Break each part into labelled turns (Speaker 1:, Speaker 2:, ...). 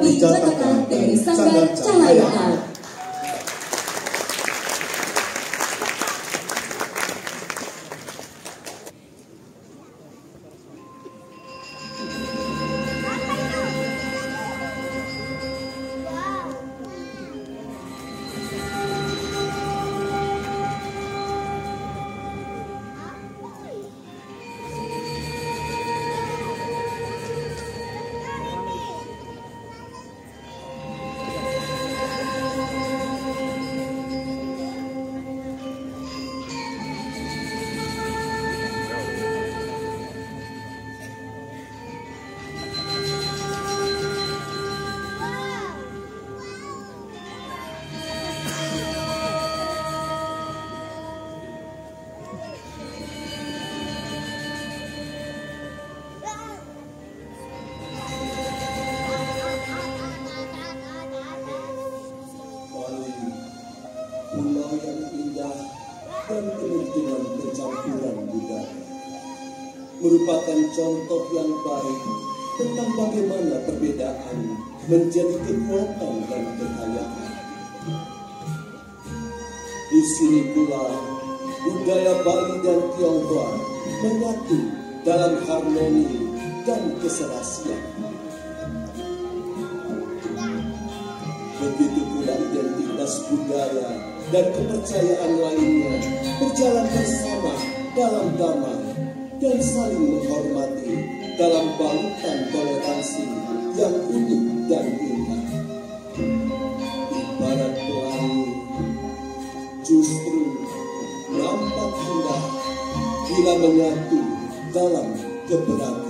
Speaker 1: Sari Jakarta dari Sanggar Cahaya Art.
Speaker 2: Pulau yang indah dan penuh dengan pencampuran budaya merupakan contoh yang baik tentang bagaimana perbedaan menjadi kekuatan dan kekayaan. Di sini pula budaya Bali dan Tionghoa menyatu dalam harmoni dan keserasian. Begitu pula identitas budaya dan kepercayaan lainnya berjalan bersama dalam damai dan saling menghormati dalam balutan toleransi yang unik dan indah. Ibarat pelangi, justru nampak indah bila menyatu dalam keberagaman.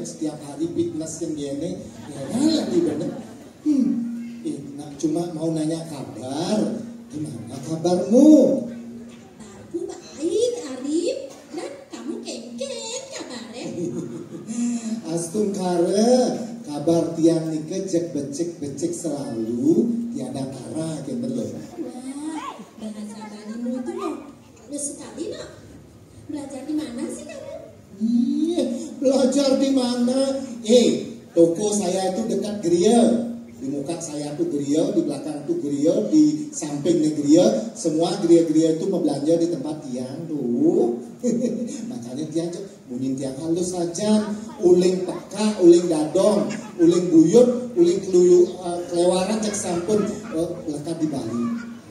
Speaker 3: Setiap hari fitness yang gini, ya lagi bener. Nak cuma mau nanya kabar, gimana kabarmu?
Speaker 4: Aku baik, Arif. Dan kamu kengken kabarnya.
Speaker 3: Astung kare, kabar tiang nike cek becek selalu, tiada kara gitu loh.
Speaker 4: Wah, bahasa Balimu itu loh, luas sekali nak. Belajar di mana sih kamu?
Speaker 3: Iya, belajar di mana? Toko saya itu dekat Grill. Di muka saya tuh Grill, di belakang tuh Grill, di sampingnya Grill. Semua Grill itu mau belanja di tempat tiang tuh. Makanya tiang bunyi tiang halus saja, uling peka, uling dadong, uling buyut, uling kelewaran cek sampun lekat di Bali.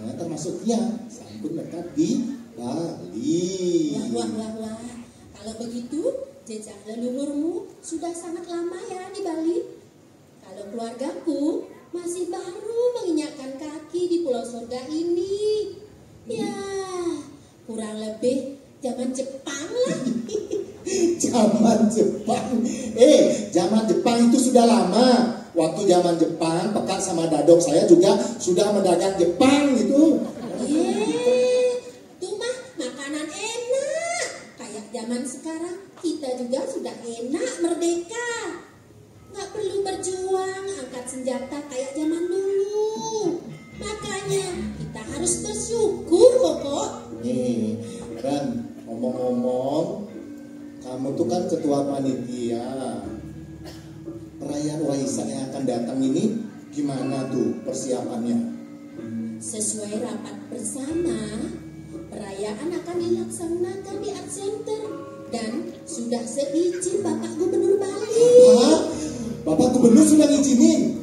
Speaker 3: Nah, termasuk dia sampun lekat di Bali.
Speaker 4: Wah. Kalau begitu, jejak leluhurmu sudah sangat lama ya di Bali. Kalau keluargaku masih baru menginjakkan kaki di Pulau Surga ini. Ya, kurang lebih zaman Jepang lah.
Speaker 3: Zaman Jepang. Zaman Jepang itu sudah lama. Waktu zaman Jepang, Pekat sama Dadok saya juga sudah mendagang Jepang itu.
Speaker 4: Tuh mah makanan enak. Kayak zaman sekarang kita juga sudah enak merdeka. Nggak perlu berjuang angkat senjata kayak zaman dulu. Makanya kita harus bersyukur pokok.
Speaker 3: Dan ngomong-ngomong, kamu tuh kan ketua panitia. Perayaan Waisak yang akan datang ini gimana tuh persiapannya?
Speaker 4: Sesuai rapat bersama, perayaan akan dilaksanakan di Art Center dan sudah seizin Bapak Gubernur Bali.
Speaker 3: Bapak Gubernur sudah ngizinin?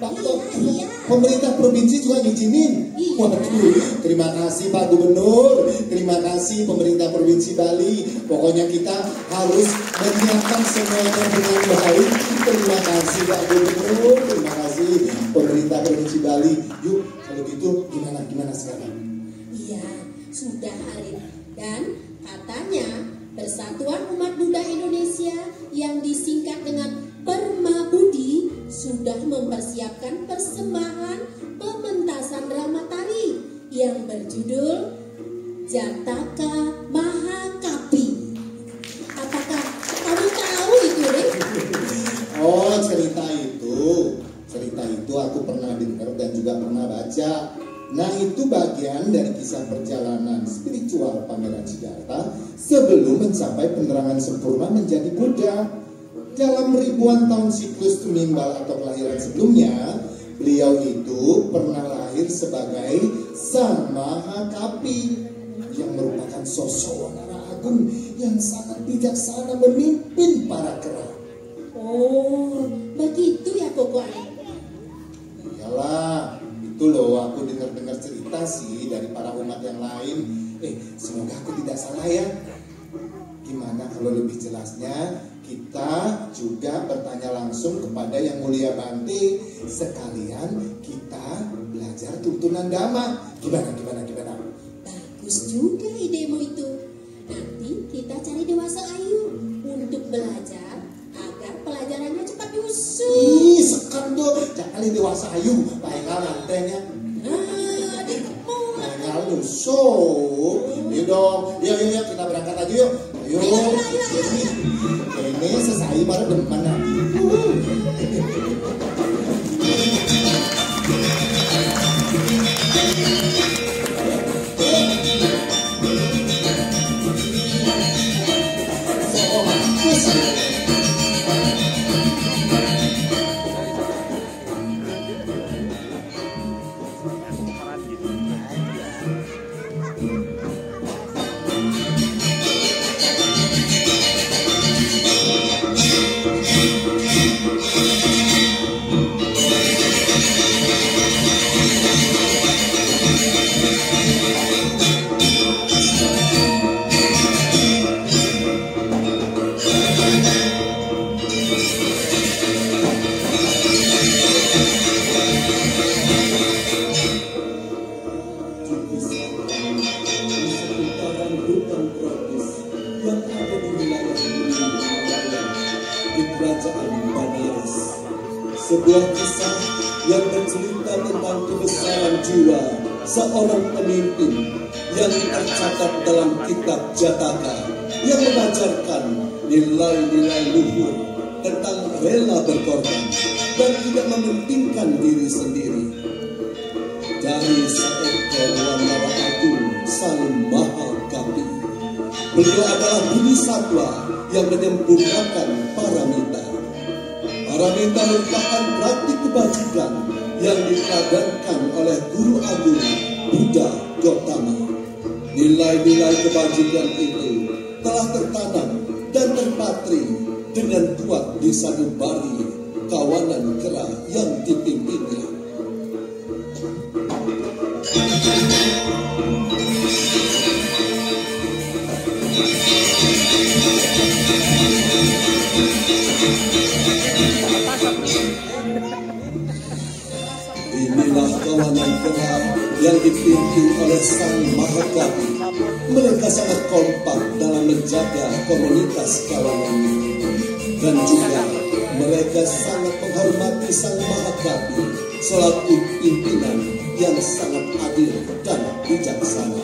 Speaker 4: Iya.
Speaker 3: Pemerintah provinsi juga ngizinin?
Speaker 4: Iya.
Speaker 3: Waduh, terima kasih Pak Gubernur, terima kasih pemerintah provinsi Bali. Pokoknya kita harus menyiapkan semuanya dengan baik. Terima kasih Pak Gubernur, terima kasih pemerintah provinsi Bali. Yuk, kalau gitu gimana sekarang?
Speaker 4: Iya, sudah Arif. Dan katanya Persatuan Umat Buddha Indonesia yang disingkat dengan Permabudi sudah mempersiapkan persembahan pementasan drama tari yang berjudul Jataka Mahakapi. Apakah kamu tahu itu, Rik?
Speaker 3: Oh, cerita itu aku pernah dengar dan juga pernah baca. Nah, itu bagian dari kisah perjalanan spiritual Pangeran Siddhartha sebelum mencapai penerangan sempurna menjadi Buddha. Dalam ribuan tahun siklus tunimbal atau kelahiran sebelumnya, beliau itu pernah lahir sebagai Sang Mahakapi yang merupakan sosok wanara agung yang sangat bijaksana memimpin para kera.
Speaker 4: Oh, begitu ya pokoknya.
Speaker 3: Iyalah, itu loh aku dengar cerita sih dari para umat yang lain. Semoga aku tidak salah ya. Gimana kalau lebih jelasnya kita juga bertanya langsung kepada Yang Mulia Bante, sekalian kita belajar tuntunan Dhamma. Gimana?
Speaker 4: Bagus juga idemu itu. Nanti kita cari dewasa ayu untuk belajar agar pelajarannya cepat nyusul.
Speaker 3: Sekando, jangan dewasa ayu, baiklah lantainya. Baiklah nyusul. Yuk dong, yuk kita berangkat aja yuk. Ayo. Ini sesai baru depan nanti.
Speaker 2: Sebuah kisah yang bercerita tentang kebesaran jiwa seorang pemimpin yang tercatat dalam kitab Jataka yang mengajarkan nilai-nilai luhur tentang rela berkorban dan tidak mementingkan diri sendiri. Dari seekor wanara agung Sang Mahakapi, beliau adalah bodhisattva yang menyempurnakan paramita. Paramita merupakan praktik kebajikan yang diteladankan oleh Guru Agung Buddha Gautama. Nilai-nilai kebajikan itu telah tertanam dan terpatri dengan kuat di sanubari kawanan kera yang dipimpinnya. Inilah kawanan kera yang dipimpin oleh Sang Mahakami. Mereka sangat kompak dalam menjaga komunitas kawanannya. Dan juga mereka sangat menghormati Sang Mahakami selaku pimpinan yang sangat adil dan bijaksana.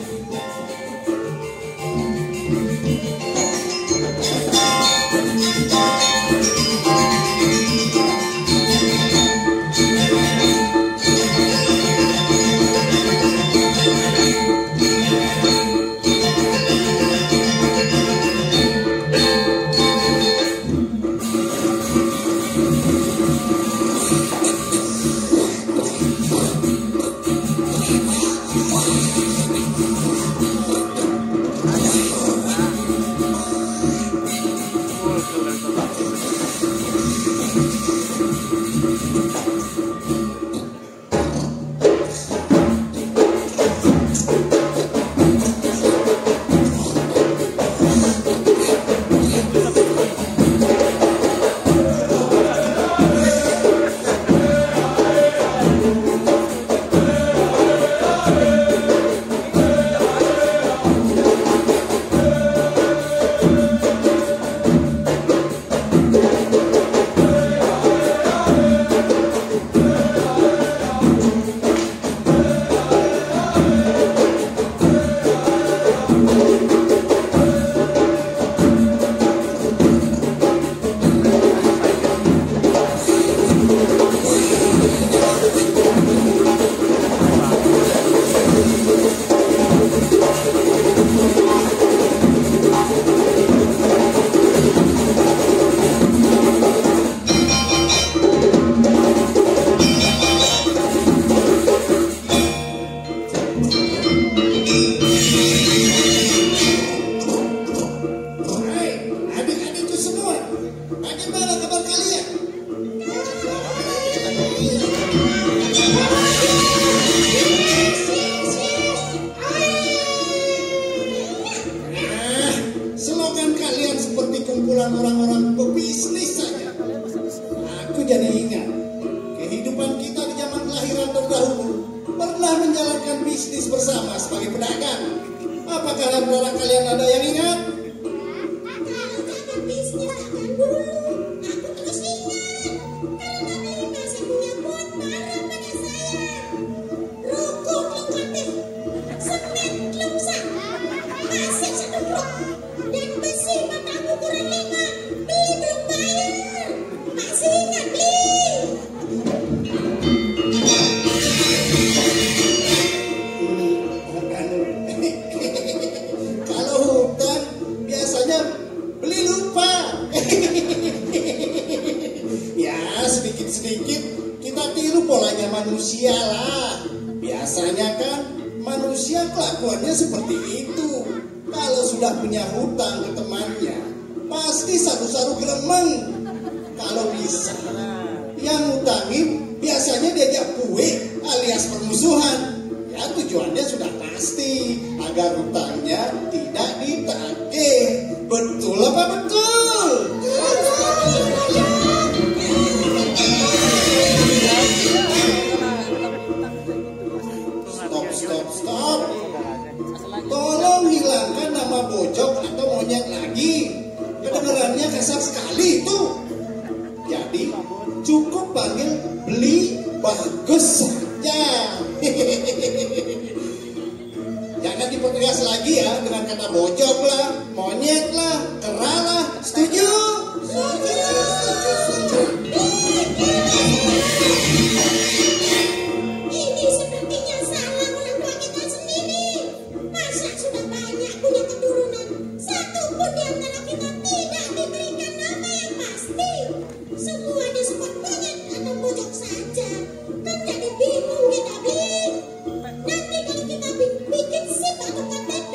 Speaker 4: Nanti kalau kita bikin SIM atau KTP,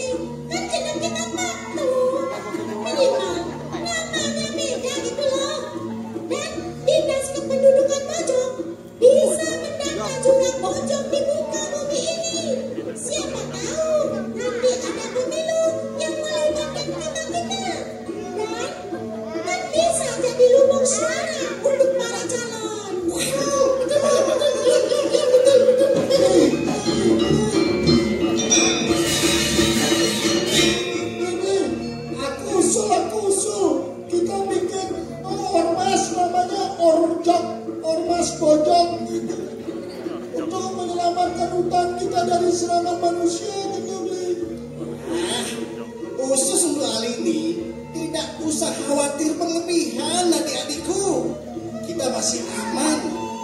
Speaker 4: kan jeneng kita patuh.
Speaker 3: menyelamatkan kita dari serangan manusia, Goblin.
Speaker 5: Khusus untuk hal ini, tidak usah khawatir berlebihan adik-adikku. Kita masih aman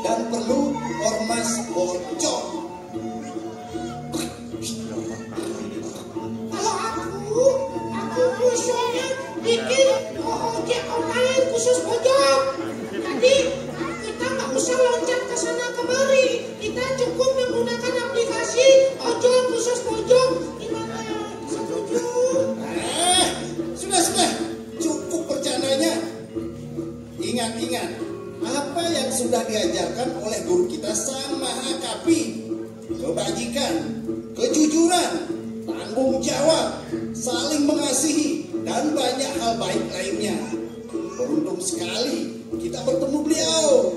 Speaker 5: dan perlu ormas bocor.
Speaker 6: Kalau aku khususnya bikin ojek online khusus pojok. Jadi kita nggak usah loncat ke sana kemari. Kita cukup menggunakan aplikasi ojol khusus pojok. Gimana? Setuju?
Speaker 5: Sudah, cukup bercandanya. Ingat, apa yang sudah diajarkan oleh guru kita sama Kapi. Kebajikan, kejujuran, tanggung jawab, saling mengasihi, dan banyak hal baik lainnya. Beruntung sekali kita bertemu beliau.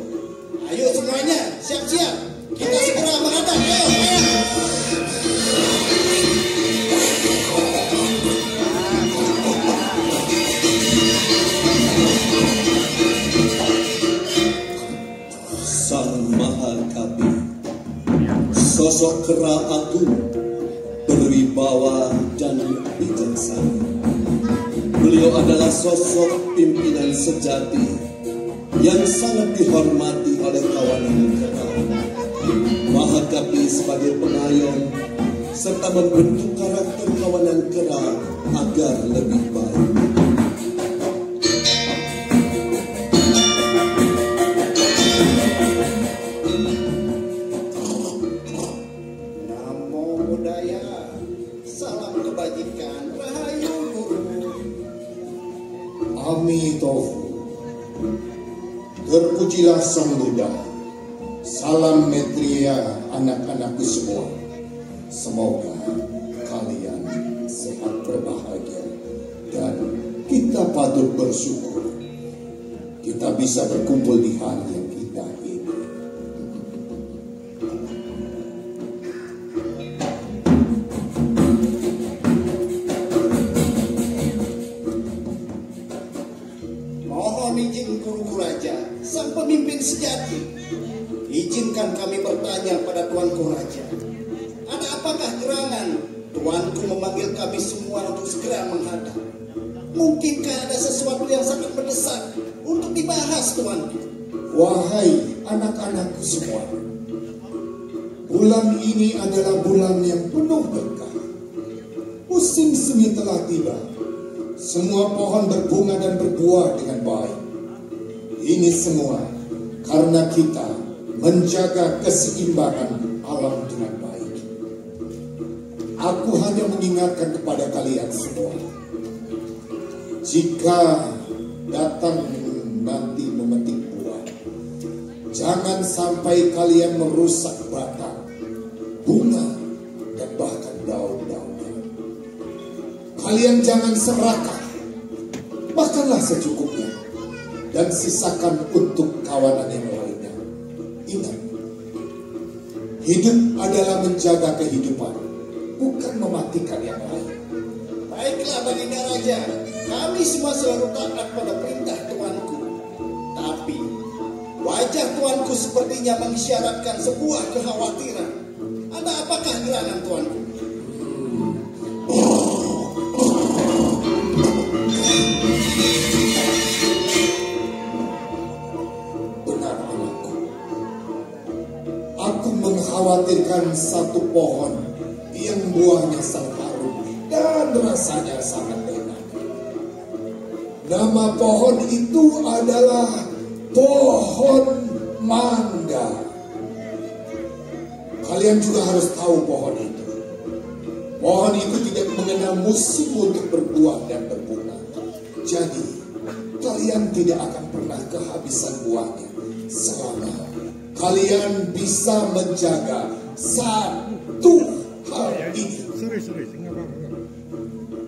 Speaker 5: Ayo semuanya, siap-siap. Kita segera menghadap. Ayo.
Speaker 2: Sang Maha Kapi, sosok kera agung, berwibawa dan bijaksana. Beliau adalah sosok pimpinan sejati yang sangat dihormati oleh kawanan kera. Maha Kapi sebagai pengayom serta membentuk karakter kawanan kera agar lebih baik.
Speaker 3: Amitofu. Terpujilah Sang Buddha. Salam Maitreya anak-anakku semua. Semoga kalian sehat berbahagia dan kita patut bersyukur kita bisa berkumpul di hari yang kita ini.
Speaker 5: Mohon izin Guru Raja, sang pemimpin sejati. Izinkan kami bertanya pada Tuanku Raja. Ada apakah gerangan Tuanku memanggil kami semua untuk segera menghadap? Mungkinkah ada sesuatu yang sangat mendesak untuk dibahas, Tuanku?
Speaker 3: Wahai anak-anakku semua, bulan ini adalah bulan yang penuh berkah. Musim semi telah tiba. Semua pohon berbunga dan berbuah dengan baik. Ini semua karena kita menjaga keseimbangan alam dengan baik. Aku hanya mengingatkan kepada kalian semua, jika datang nanti memetik buah, jangan sampai kalian merusak batang, bunga, dan bahkan daun-daunnya. Kalian jangan serakah, makanlah secukupnya, dan sisakan untuk kawanan yang lainnya. Ingat, hidup adalah menjaga kehidupan, bukan mematikan yang lain.
Speaker 5: Baiklah Baginda Raja, kami semua selalu taat pada perintah Tuanku. Tapi wajah Tuanku sepertinya mengisyaratkan sebuah kekhawatiran. Ada apakah gerangan Tuanku?
Speaker 3: Benar anakku, aku mengkhawatirkan satu pohon yang buahnya sangat harum dan rasanya sangat enak. Nama pohon itu adalah pohon mangga. Kalian juga harus tahu pohon itu. Pohon itu tidak mengenal musim untuk berbuah dan berbunga. Jadi, kalian tidak akan pernah kehabisan buahnya selama kalian bisa menjaga satu hal ini.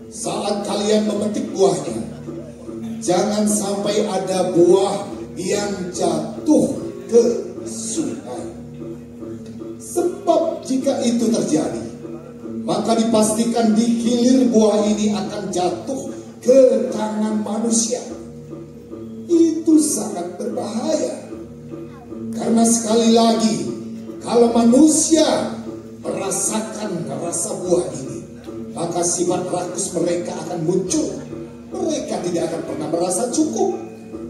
Speaker 3: Saat kalian memetik buahnya, jangan sampai ada buah yang jatuh ke sungai. Sebab jika itu terjadi, maka dipastikan di hilir buah ini akan jatuh ke tangan manusia. Itu sangat berbahaya. Karena sekali lagi, kalau manusia merasakan rasa buah ini, maka sifat rakus mereka akan muncul. Mereka tidak akan pernah merasa cukup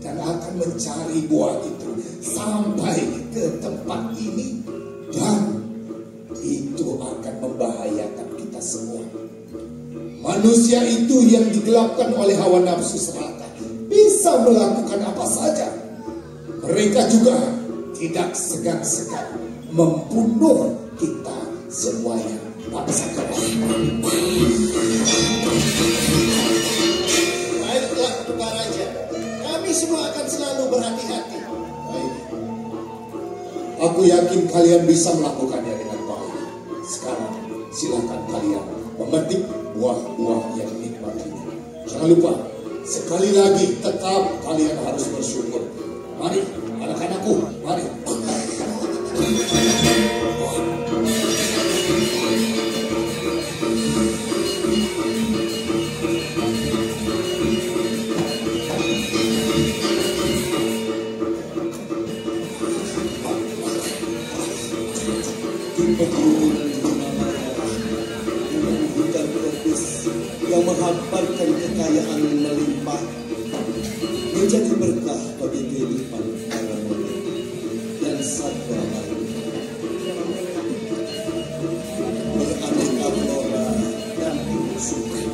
Speaker 3: dan akan mencari buah itu sampai ke tempat ini, dan itu akan membahayakan kita semua. Manusia itu yang digelapkan oleh hawa nafsu semata bisa melakukan apa saja. Mereka juga tidak segan-segan membunuh kita semuanya. Bangsa keras.
Speaker 5: Baiklah Tukar Raja, kami semua akan selalu berhati-hati.
Speaker 3: Baik. Aku yakin kalian bisa melakukannya dengan baik. Sekarang silakan kalian memetik buah-buah yang nikmat ini. Jangan lupa, sekali lagi tetap kalian harus bersyukur. Mari, anak-anakku, mari.
Speaker 2: Hutan tropis yang menghamparkan kekayaan melimpah menjadi berkah bagi kehidupan para murid dan satwa lain. Beraneka flora dan sungai,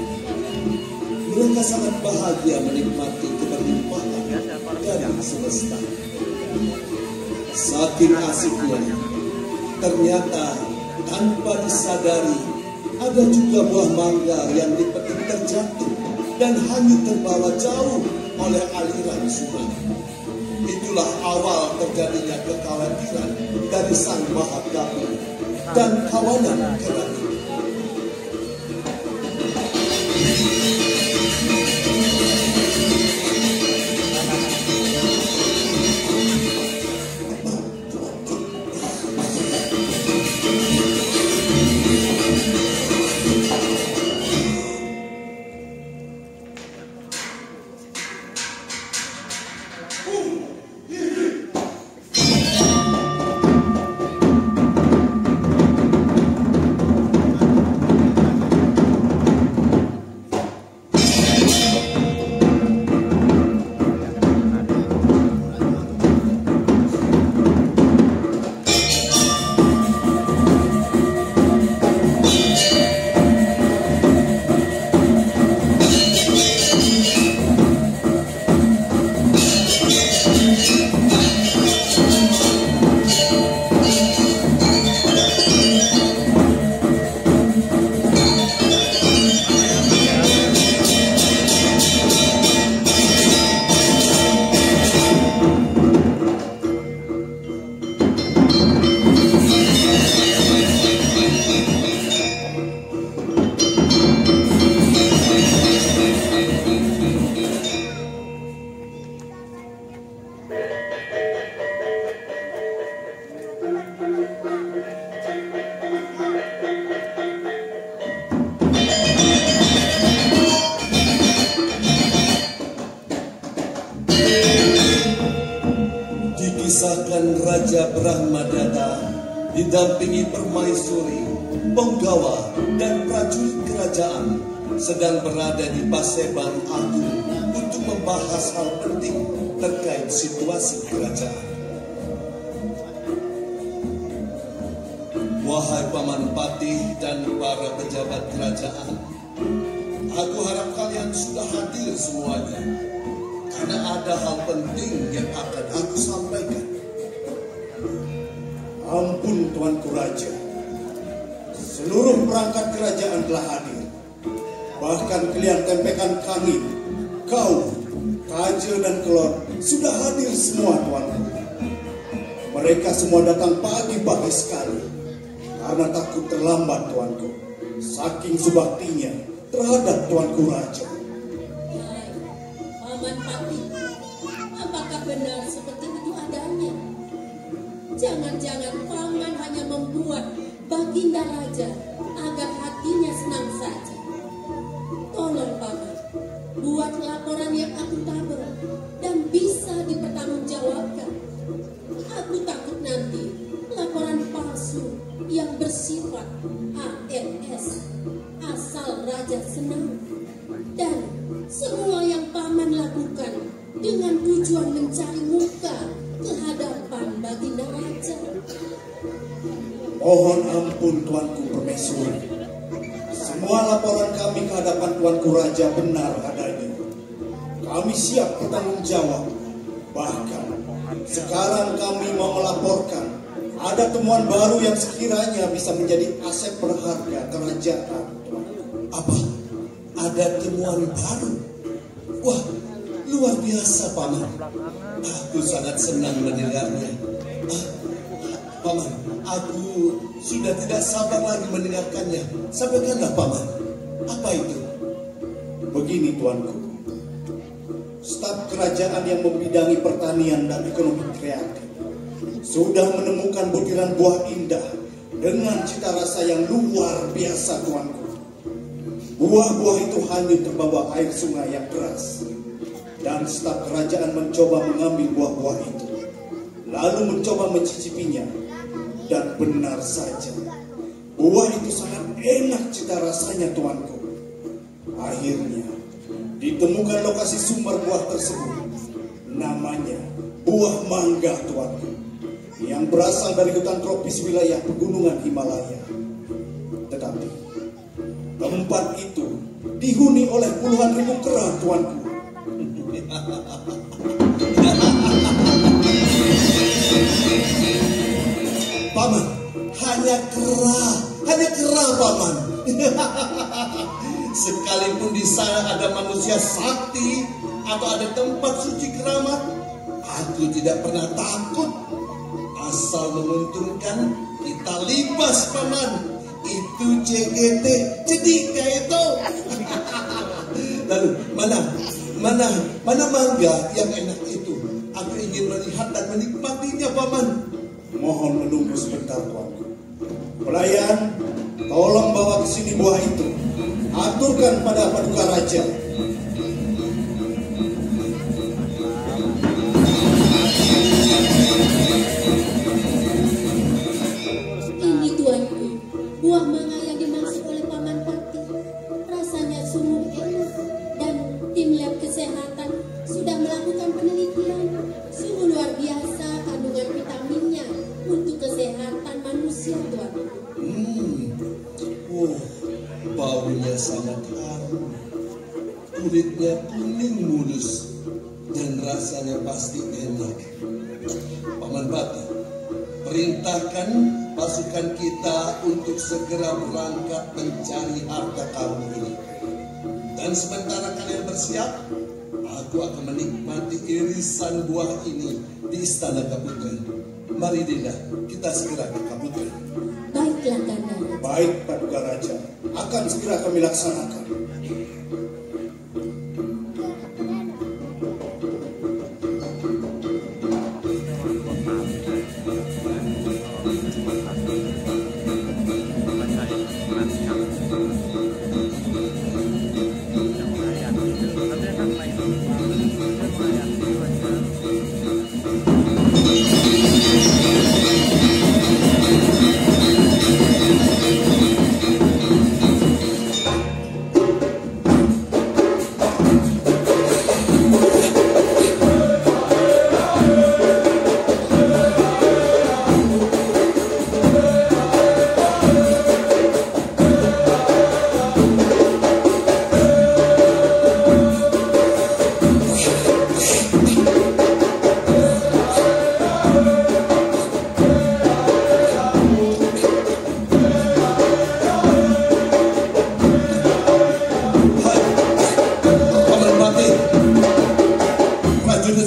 Speaker 2: mereka sangat bahagia menikmati keberlimpahan dari semesta. Saking asiknya, ternyata tanpa disadari ada juga buah mangga yang dipetik terjatuh dan hanyut terbawa jauh oleh aliran sungai. Itulah awal terjadinya kekhawatiran dari sang Mahakamu dan kawanan kerajaan. Dikisahkan Raja Brahmadata didampingi permaisuri, penggawa, dan prajurit kerajaan sedang berada di Paseban Agung untuk membahas hal penting terkait situasi kerajaan. Wahai Paman Patih dan para pejabat kerajaan, aku harap kalian sudah hadir semuanya, karena ada hal penting yang akan aku sampaikan.
Speaker 5: Ampun Tuanku Raja, seluruh perangkat kerajaan telah hadir. Bahkan kalian tempekan kami, kau, Kaja dan Kelor sudah hadir semua Tuanku. Mereka semua datang pagi-pagi sekali karena takut terlambat Tuanku, saking subaktinya terhadap Tuanku Raja.
Speaker 4: Paman Patih, apakah benar seperti itu adanya? Jangan-jangan paman hanya membuat Baginda Raja agar hatinya senang saja. Tolong paman, buat laporan yang akuntabel dan bisa dipertanggungjawabkan. Aku takut nanti laporan palsu yang bersifat ARS, asal raja senang. Dan semua yang paman lakukan dengan tujuan mencari muka ke hadapan baginda raja.
Speaker 5: Mohon ampun Tuanku Permaisuri. Semua laporan kami ke hadapan Tuanku Raja benar adanya. Kami siap bertanggung jawab. Bahkan sekarang kami mau melaporkan ada temuan baru yang sekiranya bisa menjadi aset berharga kerajaan.
Speaker 2: Apa? Ada temuan baru? Wah, luar biasa, Paman. Aku sangat senang mendengarnya. Paman, aku sudah tidak sabar lagi mendengarkannya. Sampaikanlah, Paman. Apa itu?
Speaker 5: Begini Tuanku, staf kerajaan yang membidangi pertanian dan ekonomi kreatif sudah menemukan butiran buah indah dengan cita rasa yang luar biasa Tuanku. Buah-buah itu hanyut terbawa air sungai yang deras, dan staf kerajaan mencoba mengambil buah-buah itu, lalu mencoba mencicipinya, dan benar saja, buah itu sangat enak cita rasanya Tuanku. Akhirnya ditemukan lokasi sumber buah tersebut, namanya buah mangga Tuanku, yang berasal dari hutan tropis wilayah pegunungan Himalaya. Tetapi tempat itu dihuni oleh puluhan ribu kera Tuanku.
Speaker 2: Paman, hanya kera Paman. Sekalipun di sana ada manusia sakti atau ada tempat suci keramat, aku tidak pernah takut. Asal menguntungkan, kita libas Paman. Itu JGT, jedika itu. Lalu mana mangga yang enak itu? Aku ingin melihat dan menikmatinya, Paman.
Speaker 5: Mohon menunggu sebentar Tuanku. Pelayan, tolong bawa ke sini buah itu. Aturkan pada paduka raja.
Speaker 4: Ini Tuanku, buah mangga yang dimaksud oleh Paman Pati. Rasanya sungguh enak, dan tim lab kesehatan sudah melakukan penelitian. Sungguh luar biasa kandungan vitaminnya untuk kesehatan manusia Tuanku.
Speaker 2: Baunya sangat harum, kulitnya kuning mulus, dan rasanya pasti enak. Paman Pati, perintahkan pasukan kita untuk segera berangkat mencari harta karun ini. Dan sementara kalian bersiap, aku akan menikmati irisan buah ini di Istana Kaputren. Mari Dinda, kita segera ke Kaputren.
Speaker 4: Baiklah Ganda.
Speaker 5: Baik paduka raja, akan segera kami laksanakan.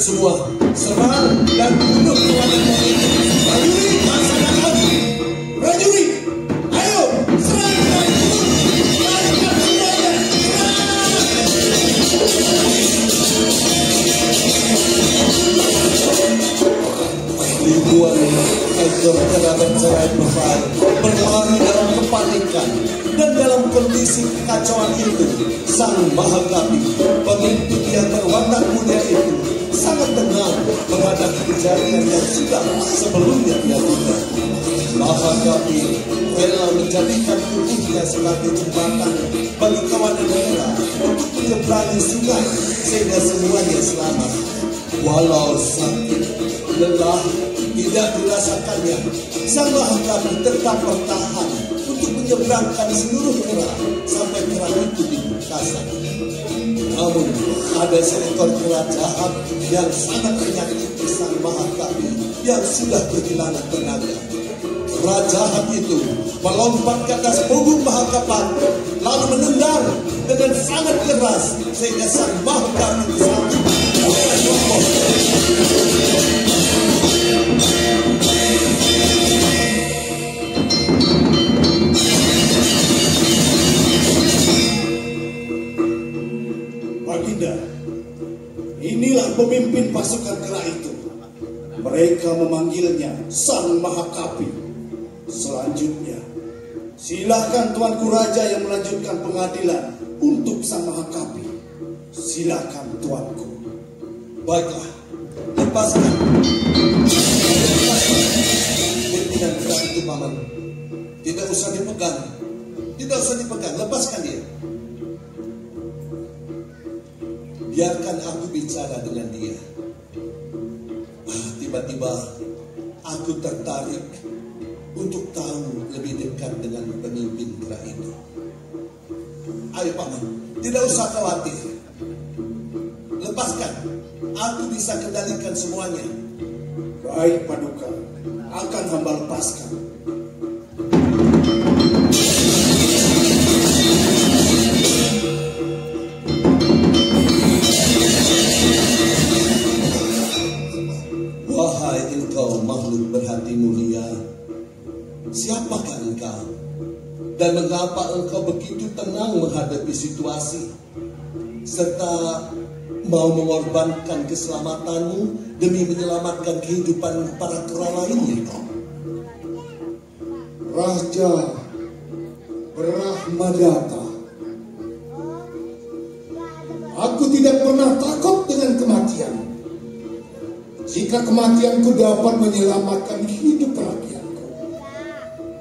Speaker 2: Semua serang dan bunuh keluarga itu. Prajurit, laksanakan. Prajurit, ayo serang dan bunuh. Lakukan semuanya. Ribuan ekor kera bercerai-berai berlari dalam kepanikan, dan dalam kondisi kekacauan itu, sang Mahakapi, pemimpin yang berwarna muda itu, sangat tenang menghadapi kejadian yang sudah sebelumnya dia duga. Mahakapi rela menjadikan tubuhnya sebagai jembatan bagi kawanan negara untuk menyeberangi sungai sehingga semuanya selamat. Walau sakit, lelah, tidak dirasakannya, Sang Mahakapi tetap bertahan untuk menyeberangkan seluruh kera sampai kera itu dibutasan. Namun ada seekor kera jahat yang sangat menyakiti Sang Mahakapi yang sudah kehilangan tenaga. Kera jahat itu melompat ke atas punggung Mahakapan lalu menendang dengan sangat keras sehingga Sang Mahakapi disambut oleh roboh.
Speaker 5: Baginda, inilah pemimpin pasukan kera itu. Mereka memanggilnya Sang Mahakapi. Selanjutnya, silakan Tuanku Raja yang melanjutkan pengadilan untuk Sang Mahakapi. Silakan Tuanku.
Speaker 2: Baiklah, lepaskan. Pimpinan kera itu, Paman. Tidak usah dipegang. Tidak usah dipegang, lepaskan dia. Biarkan aku bicara dengan dia. Tiba-tiba aku tertarik untuk tahu lebih dekat dengan pemimpin kera itu. Ayo Paman, tidak usah khawatir. Lepaskan, aku bisa kendalikan semuanya.
Speaker 5: Baik Paduka, akan hamba lepaskan.
Speaker 2: Wahai engkau makhluk berhati mulia, siapakah engkau? Dan mengapa engkau begitu tenang menghadapi situasi, serta mau mengorbankan keselamatanmu demi menyelamatkan kehidupan para kera lainnya?
Speaker 3: Raja Brahmadata, aku tidak pernah takut dengan kematian. Jika kematianku dapat menyelamatkan hidup rakyatku,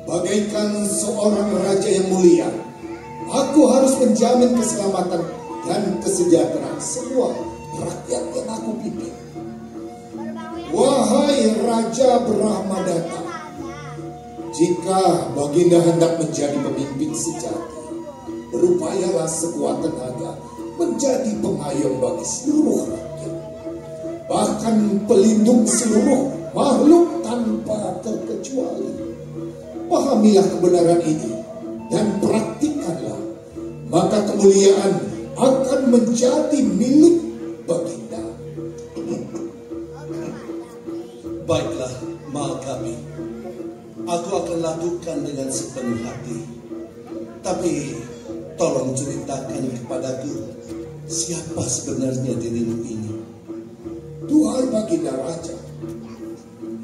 Speaker 3: bagaikan seorang raja yang mulia, aku harus menjamin keselamatan dan kesejahteraan semua rakyat yang aku pimpin. Wahai Raja Brahmadata, jika Baginda hendak menjadi pemimpin sejati, berupayalah sekuat tenaga menjadi pengayom bagi seluruh rakyat, bahkan pelindung seluruh makhluk tanpa terkecuali. Pahamilah kebenaran ini dan praktikkanlah, maka kemuliaan akan menjadi milik Baginda.
Speaker 2: Baiklah, Mahakapi, aku akan lakukan dengan sepenuh hati. Tapi tolong ceritakan kepadaku, siapa sebenarnya dirimu ini?
Speaker 3: Duhai Baginda Raja,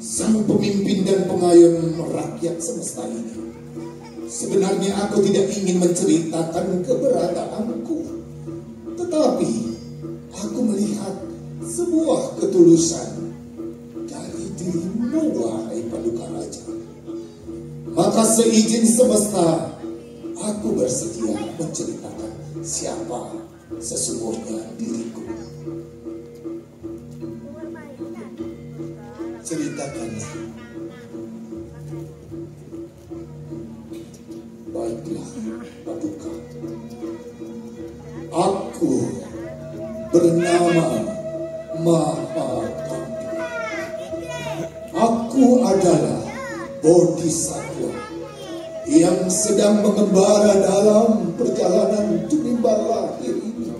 Speaker 3: sang pemimpin dan pengayom rakyat semesta ini, sebenarnya aku tidak ingin menceritakan keberadaanku, tetapi aku melihat sebuah ketulusan dari dirimu, wahai Paduka Raja. Maka seizin semesta, aku bersedia menceritakan siapa sesungguhnya diriku.
Speaker 2: Ceritakanlah.
Speaker 3: Baiklah, Paduka. Aku bernama Mahakapi. Aku adalah Bodhisattva yang sedang mengembara dalam perjalanan turimba lahir ini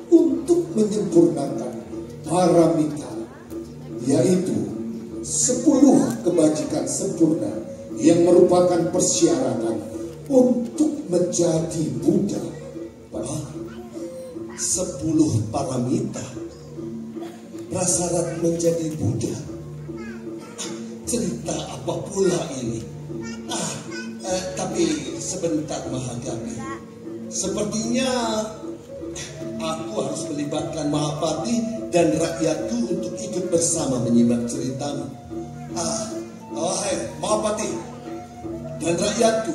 Speaker 3: untuk menyempurnakan paramita, yaitu 10 kebajikan sempurna yang merupakan persyaratan untuk menjadi Buddha.
Speaker 2: 10 paramita prasyarat menjadi Buddha. Cerita apa pula ini? Tapi sebentar Mahakapi, sepertinya aku harus melibatkan Mahapati dan rakyatku untuk ikut bersama menyimak ceritamu. Wahai Mahapati dan rakyatku,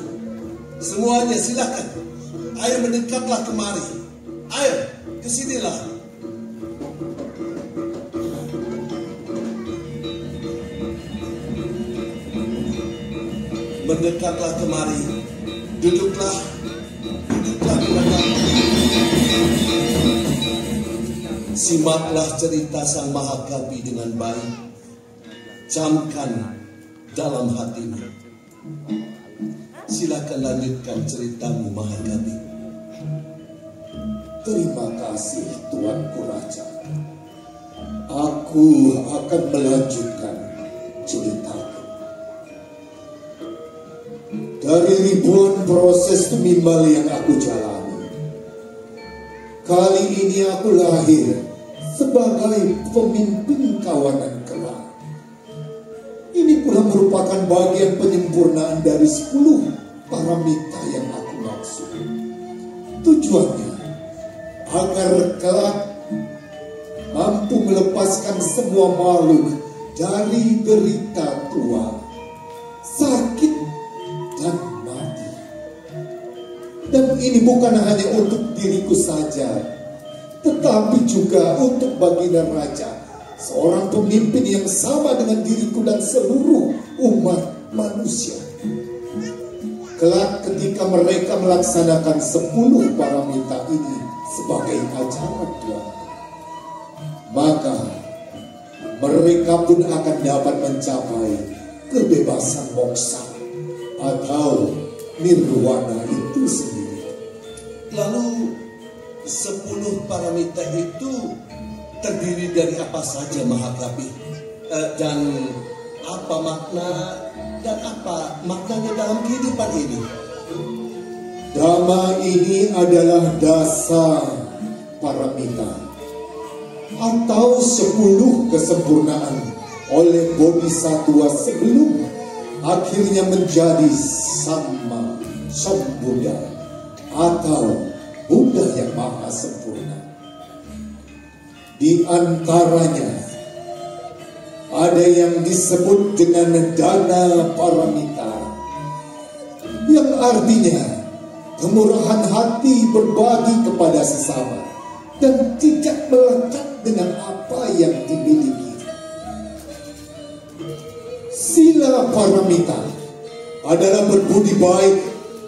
Speaker 2: semuanya silakan. Ayo mendekatlah kemari. Ayo, kesinilah. Mendekatlah kemari. Duduklah. Duduklah di belakang. Simaklah cerita Sang Mahakabi dengan baik. Camkan dalam hatimu. Silakan lanjutkan ceritamu, Mahakabi.
Speaker 3: Terima kasih Tuanku Raja. Aku akan melanjutkan ceritaku. Dari ribuan proses tumimbal yang aku jalani, kali ini aku lahir sebagai pemimpin kawanan kelar. Ini pula merupakan bagian penyempurnaan dari 10 paramita yang aku maksud. Tujuannya agar kelak mampu melepaskan semua makhluk dari derita tua, sakit, dan mati. Dan ini bukan hanya untuk diriku saja, tetapi juga untuk baginda raja, seorang pemimpin yang sama dengan diriku dan seluruh umat manusia. Kelak ketika mereka melaksanakan 10 paramita ini sebagai ajaran Tuhan, maka mereka pun akan dapat mencapai kebebasan moksa atau nirwana itu sendiri.
Speaker 2: Lalu 10 paramita itu terdiri dari apa saja, Mahakabi? Dan apa makna dan apa maknanya dalam kehidupan ini?
Speaker 3: Dhamma ini adalah dasar paramita atau 10 kesempurnaan oleh bodhisattva sebelum akhirnya menjadi Sama Sambuddha atau Buddha yang maha sempurna. Di antaranya ada yang disebut dengan dana paramita, yang artinya kemurahan hati berbagi kepada sesama dan tidak melekat dengan apa yang dimiliki. Sila paramita adalah berbudi baik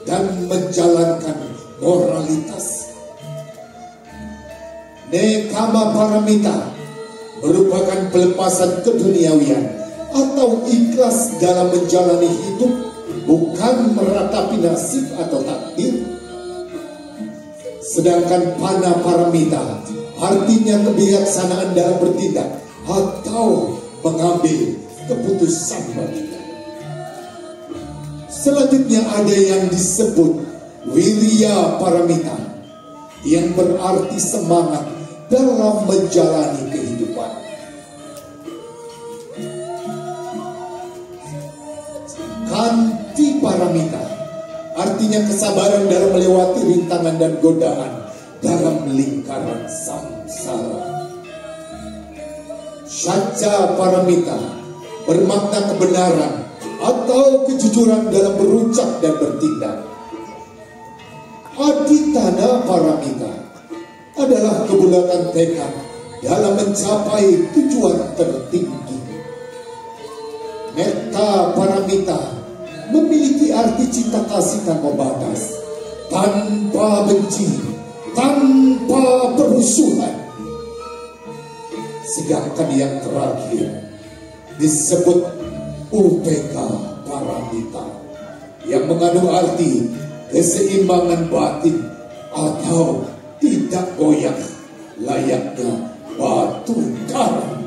Speaker 3: dan menjalankan moralitas. Nekama paramita merupakan pelepasan keduniawian atau ikhlas dalam menjalani hidup, bukan meratapi nasib atau takdir. Sedangkan pana paramita artinya kebijaksanaan dalam bertindak atau mengambil keputusan baginda. Selanjutnya ada yang disebut wirya paramita, yang berarti semangat dalam menjalani kehidupan. Kanti paramita artinya kesabaran dalam melewati rintangan dan godaan dalam lingkaran samsara. Satya paramita bermakna kebenaran atau kejujuran dalam berucap dan bertindak. Aditana paramita adalah kebulatan tekad dalam mencapai tujuan tertinggi. Metta paramita memiliki arti cinta kasih tanpa batas, tanpa benci, tanpa perusuhan. Sedangkan yang terakhir disebut UPK paramita, yang mengandung arti keseimbangan batin atau tidak goyah layaknya batu karang.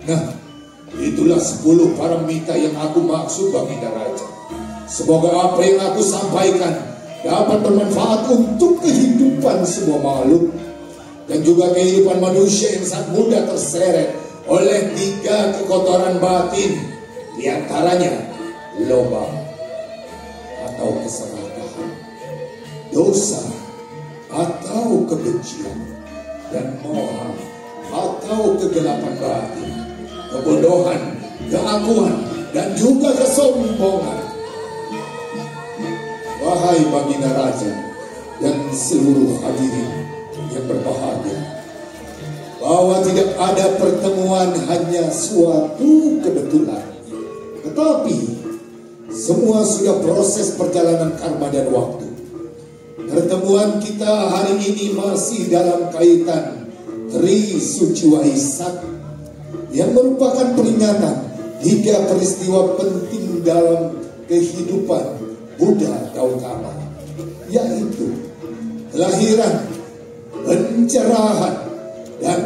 Speaker 3: Nah, itulah 10 paramita yang aku maksud, baginda raja. Semoga apa yang aku sampaikan dapat bermanfaat untuk kehidupan semua makhluk dan juga kehidupan manusia yang sangat mudah terseret oleh 3 kekotoran batin, di antaranya loba atau keserakahan, dosa atau kebencian, dan moha atau kegelapan batin, kebodohan, keakuan, dan juga kesombongan. Wahai baginda raja dan seluruh hadirin yang berbahagia, bahwa tidak ada pertemuan hanya suatu kebetulan, tetapi semua sudah proses perjalanan karma dan waktu. Pertemuan kita hari ini masih dalam kaitan Tri Suci Waisak, yang merupakan peringatan 3 peristiwa penting dalam kehidupan Buddha Gautama, yaitu kelahiran, pencerahan, dan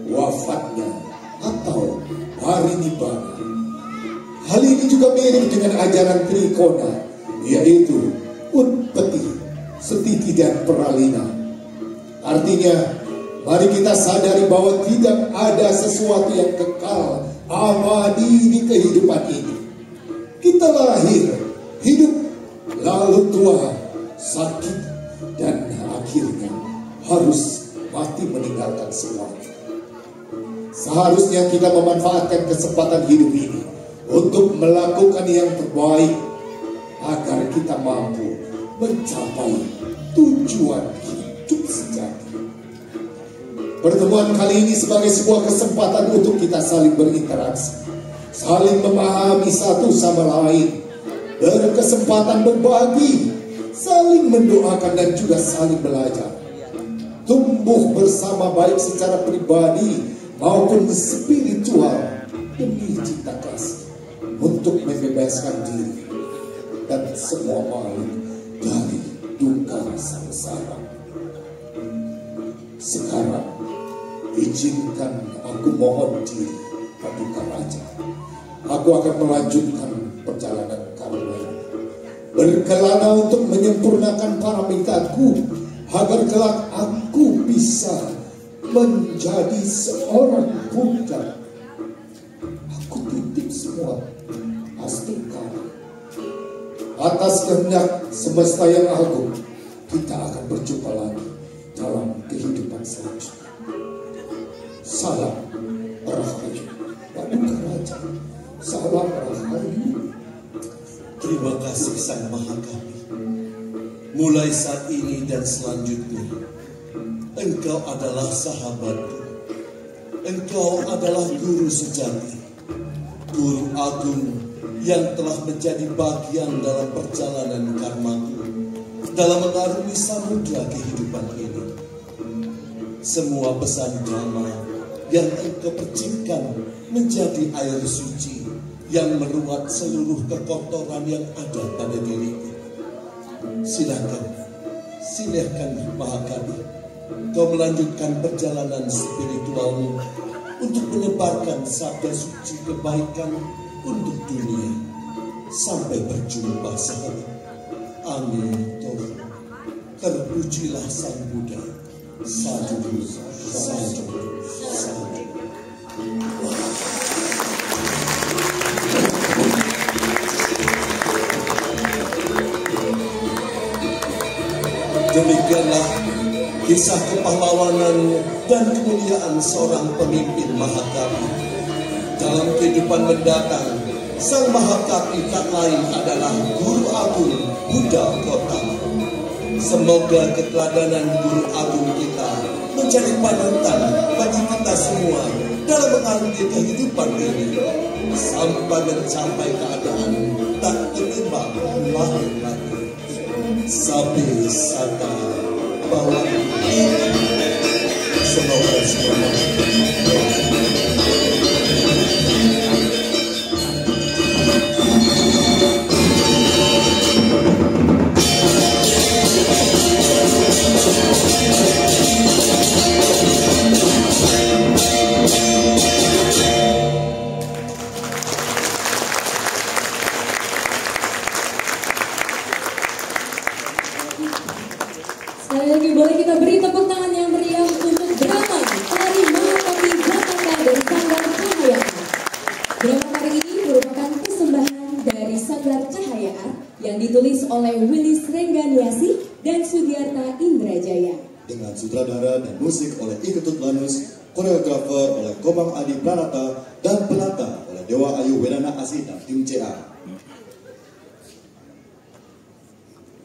Speaker 3: wafatnya atau parinibbana. Hal ini juga mirip dengan ajaran Trikona, yaitu Utpati, Stiti, dan Pralina. Artinya, mari kita sadari bahwa tidak ada sesuatu yang kekal abadi di kehidupan ini. Kita lahir, hidup, lalu tua, sakit, dan akhirnya harus mati meninggalkan semuanya. Seharusnya kita memanfaatkan kesempatan hidup ini untuk melakukan yang terbaik agar kita mampu mencapai tujuan hidup sejati. Pertemuan kali ini sebagai sebuah kesempatan untuk kita saling berinteraksi, saling memahami satu sama lain, berkesempatan berbagi, saling mendoakan, dan juga saling belajar. Tumbuh bersama baik secara pribadi maupun spiritual demi cinta kasih untuk membebaskan diri dan semua makhluk dari duka samsara. Sekarang izinkan aku mohon diri, Paduka Raja. Aku akan melanjutkan perjalanan karma ini, berkelana untuk menyempurnakan paramitaku agar kelak aku bisa menjadi seorang Buddha. Aku titip semua astikara. Atas kehendak semesta yang agung, kita akan berjumpa lagi dalam kehidupan selanjutnya. Salam Rahayu, Paduka Raja. Salam Rahayu.
Speaker 2: Terima kasih Sang Maha Kami. Mulai saat ini dan selanjutnya, Engkau adalah sahabatku. Engkau adalah guru sejati, guru agung yang telah menjadi bagian dalam perjalanan karmaku, dalam mengarungi samudra kehidupan ini. Semua pesan Dhamma yang Engkau percikan menjadi air suci yang meruat seluruh kekotoran yang ada pada diriku. Silakan Maha Kami, Kau melanjutkan perjalanan spiritualmu untuk menyebarkan sabda suci kebaikan untuk dunia. Sampai berjumpa sahabat. Amin. Terpujilah Sang Buddha. Sadhu, sadhu, sadhu. Demikianlah kisah kepahlawanan dan kemuliaan seorang pemimpin Mahakami. Dalam kehidupan mendatang, Sang Mahakami tak lain adalah Guru Agung Buddha Gautama. Semoga keteladanan Guru Agung kita menjadi panutan bagi kita semua dalam mengarungi kehidupan ini sampai mencapai keadaan tak terimbang lagi. Sabi Sata Bawa. Semoga semua
Speaker 1: boleh kita beri tepuk tangan yang meriah untuk drama Tari Mahakami Jataka dari Sanggar Cahaya. Drama hari ini merupakan persembahan dari Sanggar Cahaya yang ditulis oleh Willis Rengganiasi dan Sugiarta Indrajaya.
Speaker 7: Dengan sutradara dan musik oleh Iketut Lanus, koreografer oleh Komang Adi Pranata, dan penata oleh Dewa Ayu Wenana Asita, tim CA.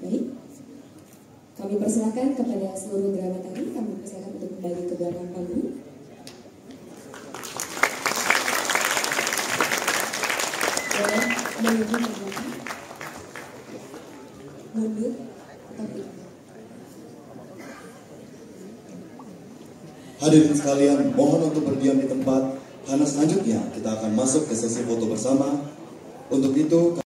Speaker 1: Baik, kami persilakan kepada seluruh drama tadi, kami persilakan untuk kembali ke belakang panggung. Boleh menuju ke belakang, mundur atau tidak.
Speaker 7: Hadirin sekalian, mohon untuk berdiam di tempat, karena selanjutnya kita akan masuk ke sesi foto bersama. Untuk itu